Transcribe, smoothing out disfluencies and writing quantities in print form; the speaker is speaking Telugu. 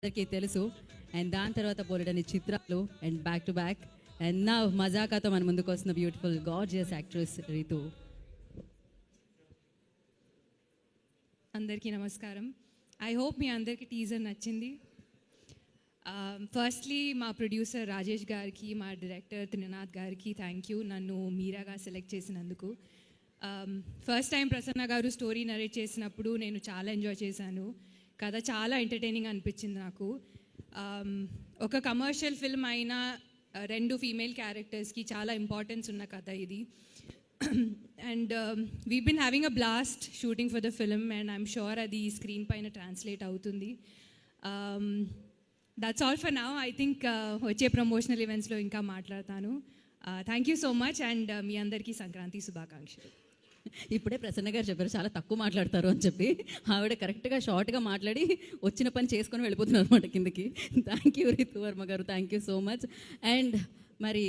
అందరికీ తెలుసు. అండ్ దాని తర్వాత బోలెడని చిత్రాలు and back to back. And నా మజాకాతో మన ముందుకు వస్తున్న బ్యూటిఫుల్ గార్జియస్ యాక్ట్రెస్ రీతు. అందరికీ నమస్కారం. ఐ హోప్ మీ అందరికీ టీజర్ నచ్చింది. ఫస్ట్లీ మా ప్రొడ్యూసర్ రాజేష్ గారికి, మా డైరెక్టర్ త్రినాథ్ గారికి థ్యాంక్ యూ నన్ను మీరాగా సెలెక్ట్ చేసినందుకు. ఫస్ట్ టైం ప్రసన్న గారు స్టోరీ నరేట్ చేసినప్పుడు నేను చాలా ఎంజాయ్ చేశాను. కథ చాలా ఎంటర్టైనింగ్ అనిపించింది నాకు. ఒక కమర్షియల్ ఫిల్మ్ అయినా రెండు ఫీమేల్ క్యారెక్టర్స్కి చాలా ఇంపార్టెన్స్ ఉన్న కథ ఇది. And we been having a blast shooting for the film and I'm sure అది స్క్రీన్ పైన ట్రాన్స్లేట్ అవుతుంది. That's all for now. I think వచ్చే ప్రమోషనల్ ఈవెంట్స్లో ఇంకా మాట్లాడతాను. Thank you so much and మీ అందరికీ సంక్రాంతి శుభాకాంక్షలు. ఇప్పుడే ప్రసన్న గారు చెప్పారు చాలా తక్కువ మాట్లాడతారు అని చెప్పి. ఆవిడ కరెక్ట్గా షార్ట్గా మాట్లాడి వచ్చిన పని చేసుకొని వెళ్ళిపోతున్నారు అనమాట కిందకి. థ్యాంక్ యూ రితు వర్మ గారు, thank you so much. And మరి